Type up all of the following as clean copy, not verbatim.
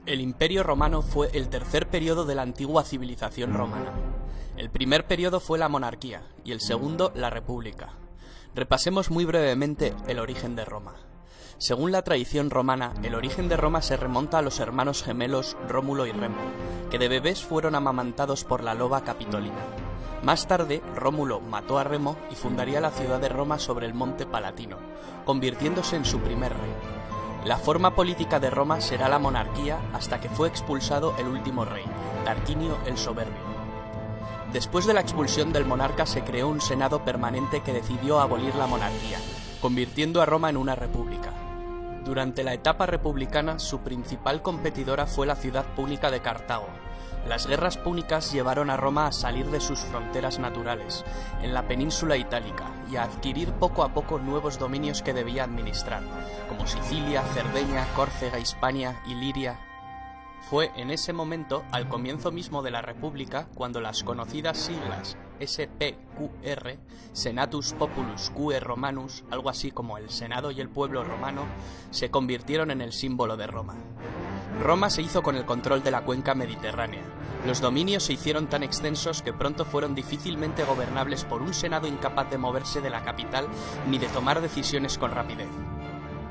El Imperio Romano fue el tercer periodo de la antigua civilización romana. El primer periodo fue la monarquía y el segundo la república. Repasemos muy brevemente el origen de Roma. Según la tradición romana, el origen de Roma se remonta a los hermanos gemelos Rómulo y Remo, que de bebés fueron amamantados por la loba Capitolina. Más tarde, Rómulo mató a Remo y fundaría la ciudad de Roma sobre el monte Palatino, convirtiéndose en su primer rey. La forma política de Roma será la monarquía hasta que fue expulsado el último rey, Tarquinio el Soberbio. Después de la expulsión del monarca se creó un senado permanente que decidió abolir la monarquía, convirtiendo a Roma en una república. Durante la etapa republicana, su principal competidora fue la ciudad púnica de Cartago. Las guerras púnicas llevaron a Roma a salir de sus fronteras naturales, en la península itálica, y a adquirir poco a poco nuevos dominios que debía administrar, como Sicilia, Cerdeña, Córcega, Hispania y Liria. Fue en ese momento, al comienzo mismo de la República, cuando las conocidas siglas SPQR, Senatus Populus Quae Romanus, algo así como el Senado y el pueblo romano, se convirtieron en el símbolo de Roma. Roma se hizo con el control de la cuenca mediterránea. Los dominios se hicieron tan extensos que pronto fueron difícilmente gobernables por un senado incapaz de moverse de la capital ni de tomar decisiones con rapidez.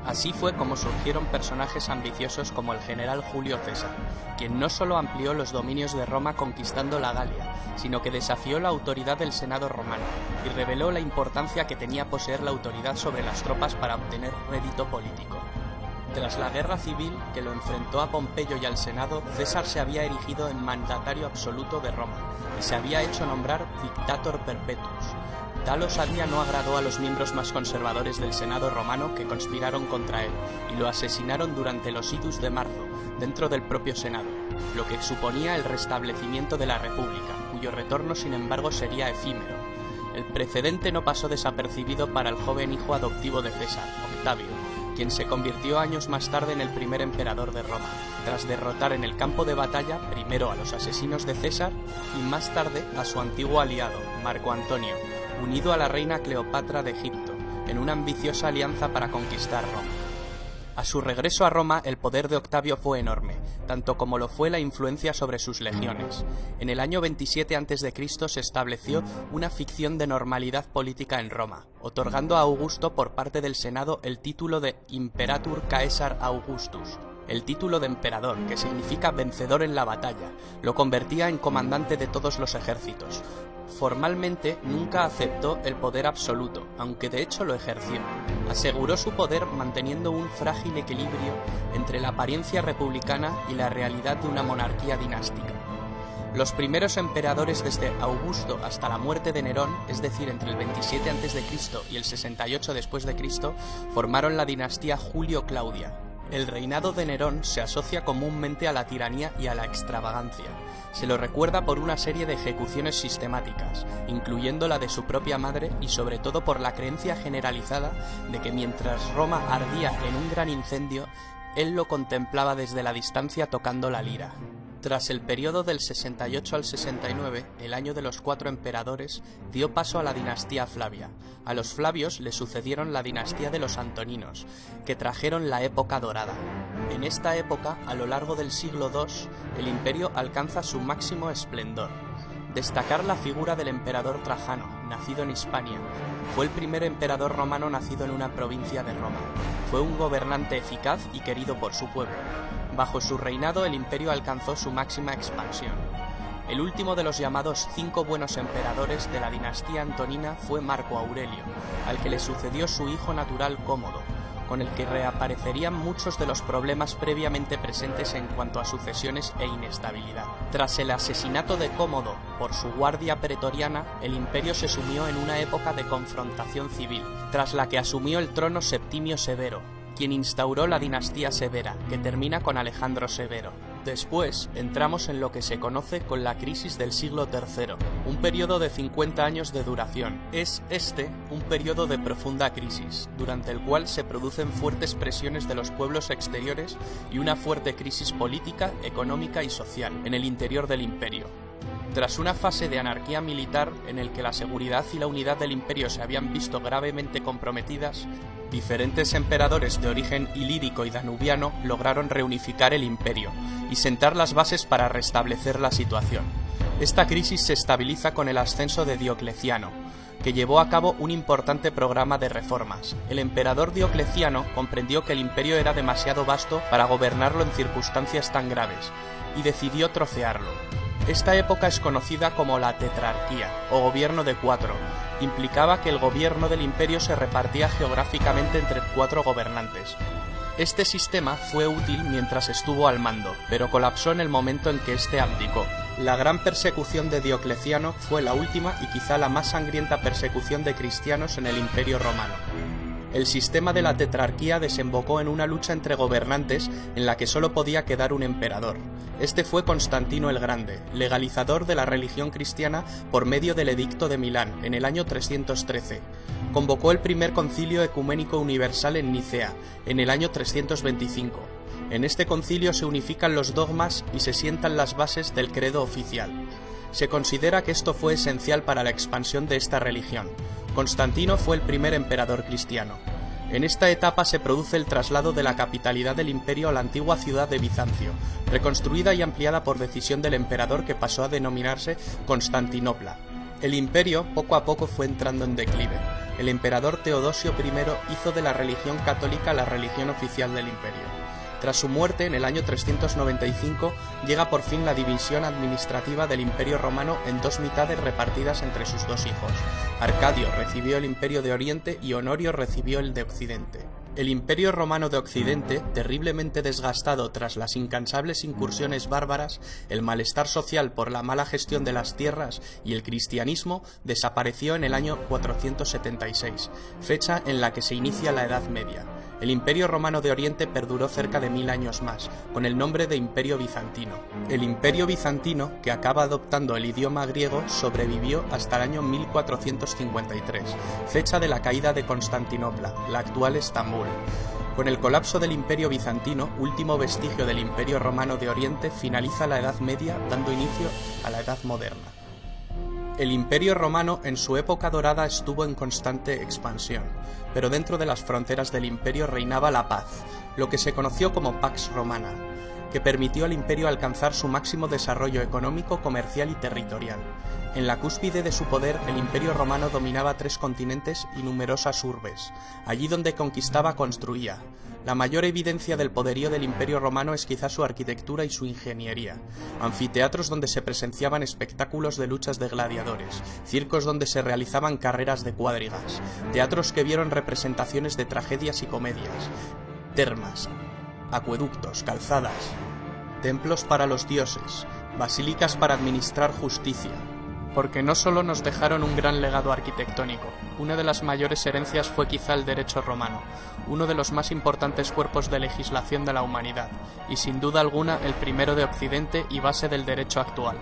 Así fue como surgieron personajes ambiciosos como el general Julio César, quien no solo amplió los dominios de Roma conquistando la Galia, sino que desafió la autoridad del Senado romano y reveló la importancia que tenía poseer la autoridad sobre las tropas para obtener rédito político. Tras la guerra civil que lo enfrentó a Pompeyo y al Senado, César se había erigido en mandatario absoluto de Roma y se había hecho nombrar Dictator Perpetuus. Tal osadía no agradó a los miembros más conservadores del Senado romano que conspiraron contra él y lo asesinaron durante los idus de marzo, dentro del propio Senado, lo que suponía el restablecimiento de la República, cuyo retorno sin embargo sería efímero. El precedente no pasó desapercibido para el joven hijo adoptivo de César, Octavio, quien se convirtió años más tarde en el primer emperador de Roma, tras derrotar en el campo de batalla primero a los asesinos de César y más tarde a su antiguo aliado, Marco Antonio, unido a la reina Cleopatra de Egipto, en una ambiciosa alianza para conquistar Roma. A su regreso a Roma, el poder de Octavio fue enorme, tanto como lo fue la influencia sobre sus legiones. En el año 27 a.C. se estableció una ficción de normalidad política en Roma, otorgando a Augusto por parte del Senado el título de Imperator Caesar Augustus. El título de emperador, que significa vencedor en la batalla, lo convertía en comandante de todos los ejércitos. Formalmente nunca aceptó el poder absoluto, aunque de hecho lo ejerció. Aseguró su poder manteniendo un frágil equilibrio entre la apariencia republicana y la realidad de una monarquía dinástica. Los primeros emperadores desde Augusto hasta la muerte de Nerón, es decir, entre el 27 a.C. y el 68 después de Cristo, formaron la dinastía Julio-Claudia. El reinado de Nerón se asocia comúnmente a la tiranía y a la extravagancia. Se lo recuerda por una serie de ejecuciones sistemáticas, incluyendo la de su propia madre y sobre todo por la creencia generalizada de que mientras Roma ardía en un gran incendio, él lo contemplaba desde la distancia tocando la lira. Tras el periodo del 68 al 69, el año de los 4 emperadores, dio paso a la dinastía Flavia. A los Flavios le sucedieron la dinastía de los Antoninos, que trajeron la época dorada. En esta época, a lo largo del siglo II, el imperio alcanza su máximo esplendor. Destacar la figura del emperador Trajano, nacido en Hispania. Fue el primer emperador romano nacido en una provincia de Roma. Fue un gobernante eficaz y querido por su pueblo. Bajo su reinado el imperio alcanzó su máxima expansión. El último de los llamados 5 buenos emperadores de la dinastía antonina fue Marco Aurelio, al que le sucedió su hijo natural Cómodo, con el que reaparecerían muchos de los problemas previamente presentes en cuanto a sucesiones e inestabilidad. Tras el asesinato de Cómodo por su guardia pretoriana, el imperio se sumió en una época de confrontación civil, tras la que asumió el trono Septimio Severo, quien instauró la dinastía Severa, que termina con Alejandro Severo. Después entramos en lo que se conoce con la crisis del siglo III, un periodo de 50 años de duración. Es un periodo de profunda crisis, durante el cual se producen fuertes presiones de los pueblos exteriores y una fuerte crisis política, económica y social en el interior del imperio. Tras una fase de anarquía militar en el que la seguridad y la unidad del imperio se habían visto gravemente comprometidas, diferentes emperadores de origen ilírico y danubiano lograron reunificar el imperio y sentar las bases para restablecer la situación. Esta crisis se estabiliza con el ascenso de Diocleciano, que llevó a cabo un importante programa de reformas. El emperador Diocleciano comprendió que el imperio era demasiado vasto para gobernarlo en circunstancias tan graves, y decidió trocearlo. Esta época es conocida como la tetrarquía, o gobierno de cuatro. Implicaba que el gobierno del imperio se repartía geográficamente entre 4 gobernantes. Este sistema fue útil mientras estuvo al mando, pero colapsó en el momento en que éste abdicó. La gran persecución de Diocleciano fue la última y quizá la más sangrienta persecución de cristianos en el Imperio Romano. El sistema de la tetrarquía desembocó en una lucha entre gobernantes en la que solo podía quedar un emperador. Este fue Constantino el Grande, legalizador de la religión cristiana por medio del Edicto de Milán en el año 313. Convocó el primer concilio ecuménico universal en Nicea, en el año 325. En este concilio se unifican los dogmas y se sientan las bases del credo oficial. Se considera que esto fue esencial para la expansión de esta religión. Constantino fue el primer emperador cristiano. En esta etapa se produce el traslado de la capitalidad del imperio a la antigua ciudad de Bizancio, reconstruida y ampliada por decisión del emperador que pasó a denominarse Constantinopla. El imperio poco a poco fue entrando en declive. El emperador Teodosio I hizo de la religión católica la religión oficial del imperio. Tras su muerte, en el año 395, llega por fin la división administrativa del Imperio Romano en 2 mitades repartidas entre sus 2 hijos. Arcadio recibió el Imperio de Oriente y Honorio recibió el de Occidente. El Imperio Romano de Occidente, terriblemente desgastado tras las incansables incursiones bárbaras, el malestar social por la mala gestión de las tierras y el cristianismo, desapareció en el año 476, fecha en la que se inicia la Edad Media. El Imperio Romano de Oriente perduró cerca de 1000 años más, con el nombre de Imperio Bizantino. El Imperio Bizantino, que acaba adoptando el idioma griego, sobrevivió hasta el año 1453, fecha de la caída de Constantinopla, la actual Estambul. Con el colapso del Imperio Bizantino, último vestigio del Imperio Romano de Oriente, finaliza la Edad Media, dando inicio a la Edad Moderna. El Imperio Romano en su época dorada estuvo en constante expansión, pero dentro de las fronteras del imperio reinaba la paz, lo que se conoció como Pax Romana, que permitió al imperio alcanzar su máximo desarrollo económico, comercial y territorial. En la cúspide de su poder, el Imperio Romano dominaba 3 continentes y numerosas urbes. Allí donde conquistaba, construía. La mayor evidencia del poderío del Imperio Romano es quizá su arquitectura y su ingeniería. Anfiteatros donde se presenciaban espectáculos de luchas de gladiadores, circos donde se realizaban carreras de cuadrigas, teatros que vieron representaciones de tragedias y comedias, termas, acueductos, calzadas, templos para los dioses, basílicas para administrar justicia. Porque no solo nos dejaron un gran legado arquitectónico, una de las mayores herencias fue quizá el derecho romano, uno de los más importantes cuerpos de legislación de la humanidad, y sin duda alguna el primero de Occidente y base del derecho actual.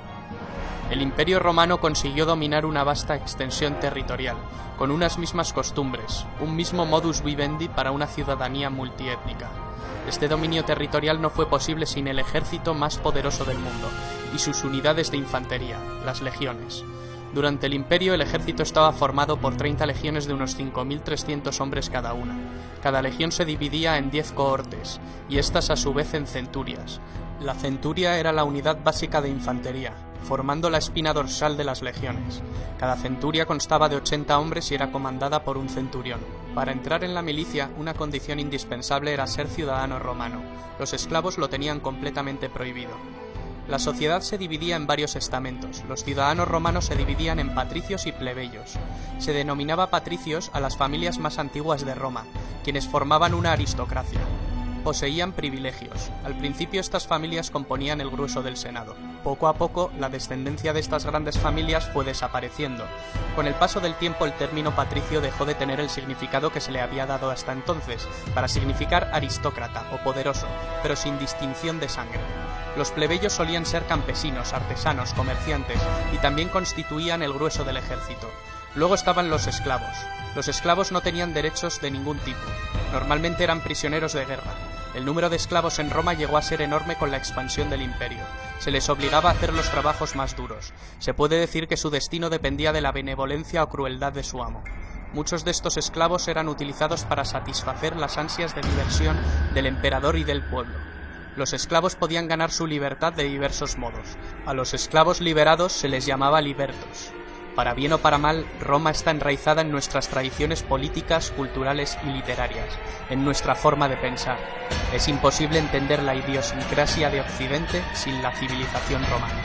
El Imperio Romano consiguió dominar una vasta extensión territorial, con unas mismas costumbres, un mismo modus vivendi para una ciudadanía multiétnica. Este dominio territorial no fue posible sin el ejército más poderoso del mundo, y sus unidades de infantería, las legiones. Durante el imperio el ejército estaba formado por 30 legiones de unos 5.300 hombres cada una. Cada legión se dividía en 10 cohortes, y estas a su vez en centurias. La centuria era la unidad básica de infantería, formando la espina dorsal de las legiones. Cada centuria constaba de 80 hombres y era comandada por un centurión. Para entrar en la milicia, una condición indispensable era ser ciudadano romano. Los esclavos lo tenían completamente prohibido. La sociedad se dividía en varios estamentos. Los ciudadanos romanos se dividían en patricios y plebeyos. Se denominaba patricios a las familias más antiguas de Roma, quienes formaban una aristocracia. Poseían privilegios. Al principio estas familias componían el grueso del Senado. Poco a poco, la descendencia de estas grandes familias fue desapareciendo. Con el paso del tiempo, el término patricio dejó de tener el significado que se le había dado hasta entonces, para significar aristócrata o poderoso, pero sin distinción de sangre. Los plebeyos solían ser campesinos, artesanos, comerciantes, y también constituían el grueso del ejército. Luego estaban los esclavos. Los esclavos no tenían derechos de ningún tipo. Normalmente eran prisioneros de guerra. El número de esclavos en Roma llegó a ser enorme con la expansión del imperio. Se les obligaba a hacer los trabajos más duros. Se puede decir que su destino dependía de la benevolencia o crueldad de su amo. Muchos de estos esclavos eran utilizados para satisfacer las ansias de diversión del emperador y del pueblo. Los esclavos podían ganar su libertad de diversos modos. A los esclavos liberados se les llamaba libertos. Para bien o para mal, Roma está enraizada en nuestras tradiciones políticas, culturales y literarias, en nuestra forma de pensar. Es imposible entender la idiosincrasia de Occidente sin la civilización romana.